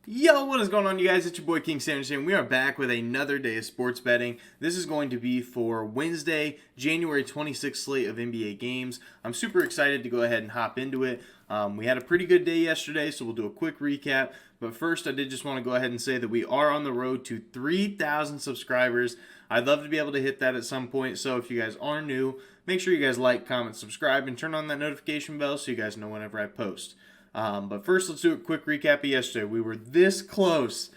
Yo, what is going on, you guys? It's your boy King Sanders here, and we are back with another day of sports betting. This is going to be for Wednesday, January 26th slate of NBA games. I'm super excited to go ahead and hop into it. We had a pretty good day yesterday, so we'll do a quick recap. But first, I did just want to go ahead and say that we are on the road to 3,000 subscribers. I'd love to be able to hit that at some point, so if you guys are new, make sure you guys like, comment, subscribe, and turn on that notification bell so you guys know whenever I post. But first, let's do a quick recap of yesterday. We were this close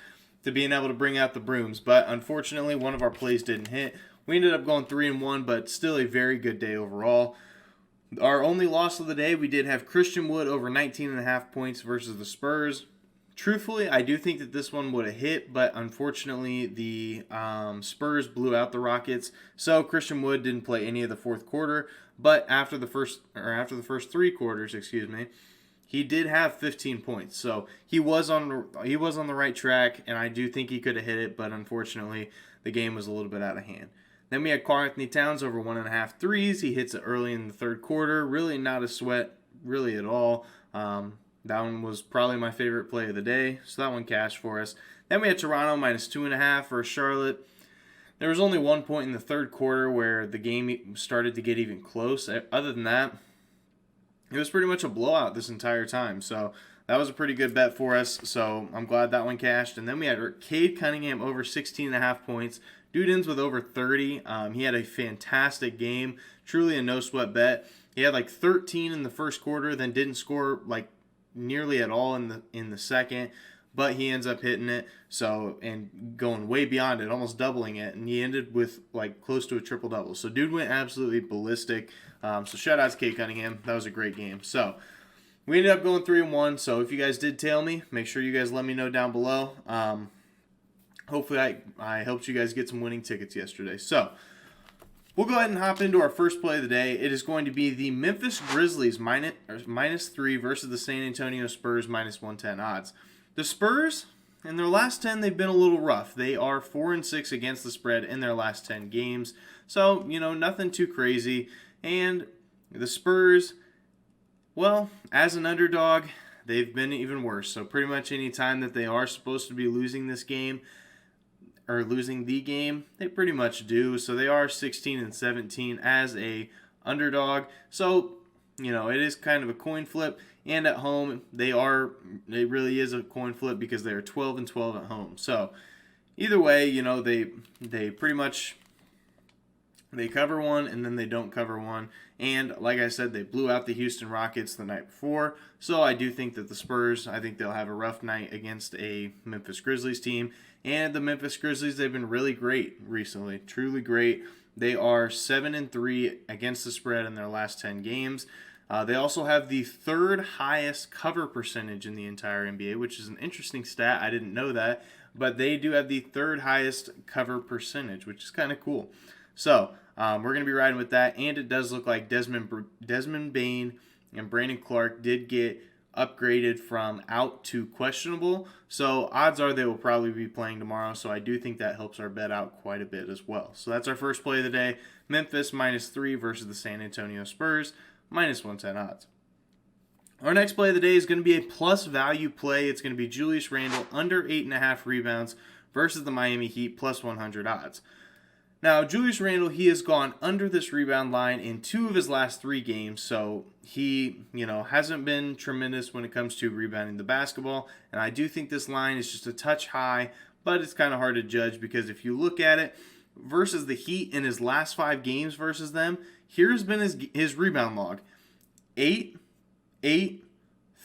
to being able to bring out the brooms, but unfortunately, one of our plays didn't hit. We ended up going 3-1, but still a very good day overall. Our only loss of the day, we did have Christian Wood over 19.5 points versus the Spurs. Truthfully, I do think that this one would have hit, but unfortunately, the Spurs blew out the Rockets, so Christian Wood didn't play any of the fourth quarter. But after the first three quarters, he did have 15 points, so he was on the right track, and I do think he could have hit it, but unfortunately, the game was a little bit out of hand. Then we had Karl Anthony Towns over 1.5 threes. He hits it early in the third quarter. Really not a sweat, really at all. That one was probably my favorite play of the day, so that one cashed for us. Then we had Toronto minus 2.5 for Charlotte. There was only 1 point in the third quarter where the game started to get even close. Other than that, it was pretty much a blowout this entire time. So that was a pretty good bet for us. So I'm glad that one cashed. And then we had Cade Cunningham over 16.5 points. Dude ends with over 30. He had a fantastic game. Truly a no-sweat bet. He had like 13 in the first quarter, then didn't score like nearly at all in the second. But he ends up hitting it, and going way beyond it, almost doubling it, and he ended with like close to a triple-double. So dude went absolutely ballistic. So shout out to Cade Cunningham. That was a great game. So we ended up going 3-1. So if you guys did tail me, make sure you guys let me know down below. Hopefully I helped you guys get some winning tickets yesterday. So we'll go ahead and hop into our first play of the day. It is going to be the Memphis Grizzlies minus 3 versus the San Antonio Spurs minus 110 odds. The Spurs, in their last 10, they've been a little rough. They are 4-6 against the spread in their last 10 games. So, nothing too crazy. And the Spurs, well, as an underdog, they've been even worse. So pretty much any time that they are supposed to be losing this game, or losing the game, they pretty much do. So they are 16-17 as a underdog. So, it is kind of a coin flip. And at home, it really is a coin flip because they are 12-12 at home. So either way, they pretty much, they cover one and then they don't cover one. And like I said, they blew out the Houston Rockets the night before. So I do think that the Spurs, I think they'll have a rough night against a Memphis Grizzlies team. And the Memphis Grizzlies, they've been really great recently, truly great. They are 7-3 against the spread in their last 10 games. They also have the third highest cover percentage in the entire NBA, which is an interesting stat. I didn't know that. But they do have the third highest cover percentage, which is kind of cool. So we're going to be riding with that. And it does look like Desmond Bane and Brandon Clark did get upgraded from out to questionable. So odds are they will probably be playing tomorrow. So I do think that helps our bet out quite a bit as well. So that's our first play of the day. Memphis minus 3 versus the San Antonio Spurs. Minus 110 odds. Our next play of the day is going to be a plus value play. It's going to be Julius Randle under 8.5 rebounds versus the Miami Heat plus 100 odds. Now, Julius Randle, he has gone under this rebound line in 2 of his last 3 games, so he, hasn't been tremendous when it comes to rebounding the basketball, and I do think this line is just a touch high, but it's kind of hard to judge because if you look at it, versus the Heat in his last 5 games versus them, here's been his rebound log. 8, 8,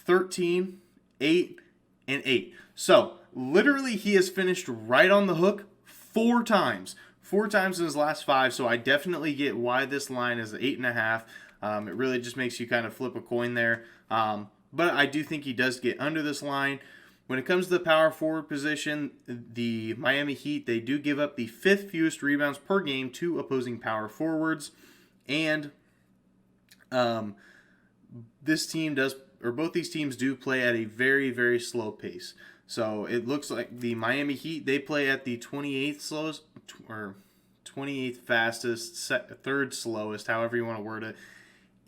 13, 8, and 8. So, literally, he has finished right on the hook 4 times. 4 times in his last 5, so I definitely get why this line is 8.5. It really just makes you kind of flip a coin there. But I do think he does get under this line. When it comes to the power forward position, the Miami Heat, they do give up the 5th fewest rebounds per game to opposing power forwards. And both these teams do play at a very, very slow pace. So it looks like the Miami Heat, they play at the 28th slowest, or 28th fastest, 3rd slowest, however you want to word it.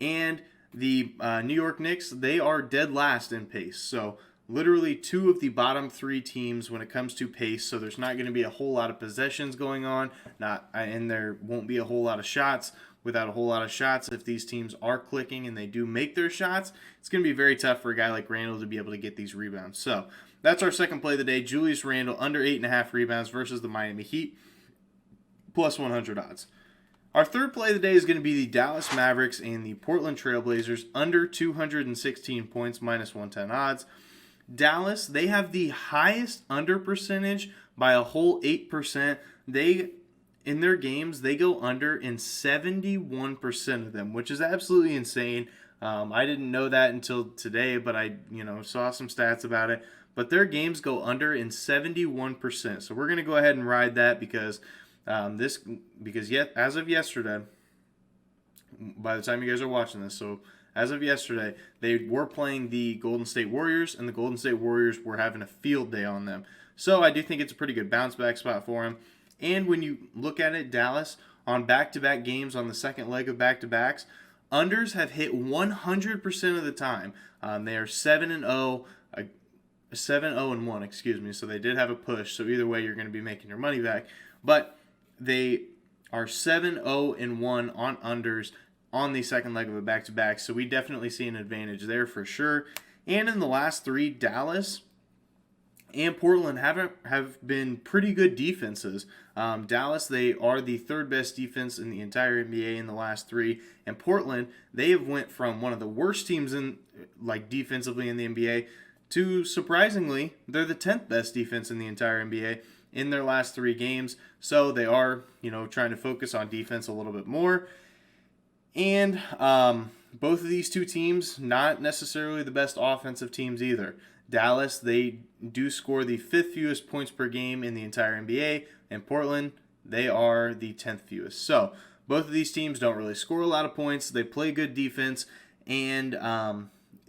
And the New York Knicks, they are dead last in pace. So literally two of the bottom three teams when it comes to pace, so there's not going to be a whole lot of possessions going on, and there won't be a whole lot of shots. Without a whole lot of shots, if these teams are clicking and they do make their shots, it's going to be very tough for a guy like Randle to be able to get these rebounds. So that's our second play of the day. Julius Randle under 8.5 rebounds versus the Miami Heat, plus 100 odds. Our third play of the day is going to be the Dallas Mavericks and the Portland Trailblazers under 216 points, minus 110 odds. Dallas, they have the highest under percentage by a whole 8%. In their games, they go under in 71% of them, which is absolutely insane. I didn't know that until today, but I saw some stats about it. But their games go under in 71%. So we're going to go ahead and ride that because as of yesterday, by the time you guys are watching this, so as of yesterday, they were playing the Golden State Warriors, and the Golden State Warriors were having a field day on them. So I do think it's a pretty good bounce back spot for them. And when you look at it, Dallas, on back-to-back games on the second leg of back-to-backs, unders have hit 100% of the time. They are 7-0, 7-0-1, excuse me. So they did have a push. So either way, you're going to be making your money back. But they are 7-0-1 on unders on the second leg of a back-to-back. So we definitely see an advantage there for sure. And in the last three, Dallas and Portland have been pretty good defenses. Dallas, they are the third best defense in the entire NBA in the last three. And Portland, they have went from one of the worst teams in defensively in the NBA to, surprisingly, they're the 10th best defense in the entire NBA in their last three games. So they are, trying to focus on defense a little bit more. And both of these two teams, not necessarily the best offensive teams either. Dallas, they do score the 5th fewest points per game in the entire NBA, and Portland, they are the 10th fewest. So both of these teams don't really score a lot of points. They play good defense, and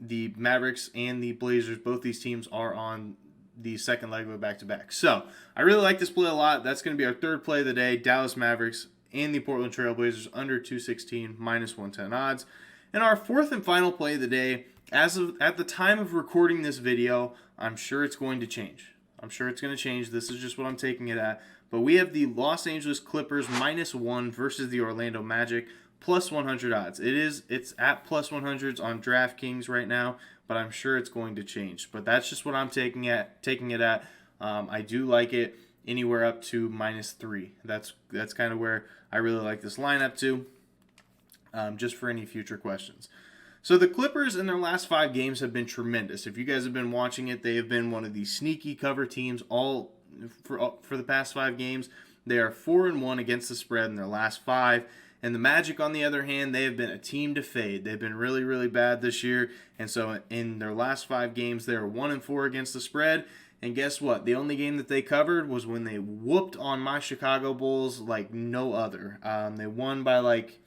the Mavericks and the Blazers, both these teams are on the second leg of a back-to-back. So I really like this play a lot. That's going to be our third play of the day, Dallas Mavericks and the Portland Trailblazers under 216, minus 110 odds. And our fourth and final play of the day, at the time of recording this video, I'm sure it's going to change. This is just what I'm taking it at. But we have the Los Angeles Clippers -1 versus the Orlando Magic, plus 100 odds. It's at plus 100s on DraftKings right now, but I'm sure it's going to change. But that's just what I'm taking it at. I do like it anywhere up to -3. That's kind of where I really like this lineup to. Just for any future questions. So the Clippers in their last 5 games have been tremendous. If you guys have been watching it, they have been one of the sneaky cover teams all for the past 5 games. They are 4-1 against the spread in their last 5. And the Magic, on the other hand, they have been a team to fade. They've been really, really bad this year. And so in their last 5 games, they are 1-4 against the spread. And guess what? The only game that they covered was when they whooped on my Chicago Bulls like no other. They won by like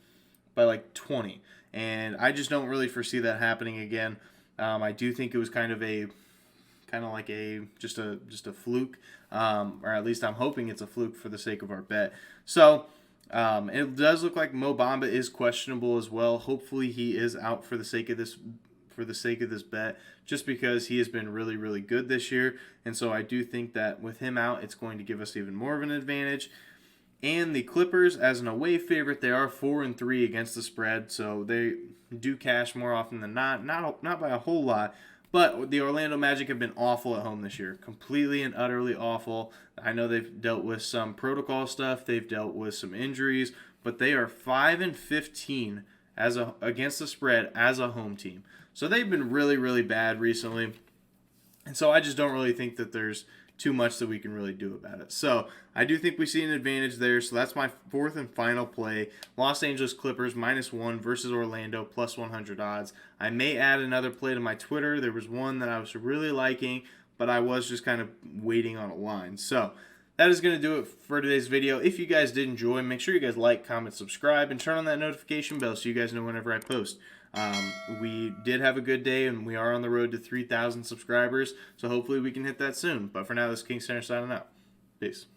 20. And I just don't really foresee that happening again. I do think it was kind of like just a fluke, or at least I'm hoping it's a fluke for the sake of our bet. So it does look like Mo Bamba is questionable as well. Hopefully he is out for the sake of this bet, just because he has been really, really good this year. And so I do think that with him out, it's going to give us even more of an advantage. And the Clippers, as an away favorite, they are 4-3 against the spread, so they do cash more often than not by a whole lot. But the Orlando Magic have been awful at home this year, completely and utterly awful. I know they've dealt with some protocol stuff, they've dealt with some injuries, but they are 5-15 against the spread as a home team. So they've been really, really bad recently, and so I just don't really think that there's too much that we can really do about it. So I do think we see an advantage there. So that's my fourth and final play. Los Angeles Clippers -1 versus Orlando plus 100 odds. I may add another play to my Twitter. There was one that I was really liking, but I was just kind of waiting on a line. So that is going to do it for today's video. If you guys did enjoy, make sure you guys like, comment, subscribe, and turn on that notification bell so you guys know whenever I post. We did have a good day, and we are on the road to 3,000 subscribers, so hopefully we can hit that soon. But for now, this is King Center signing out. Peace.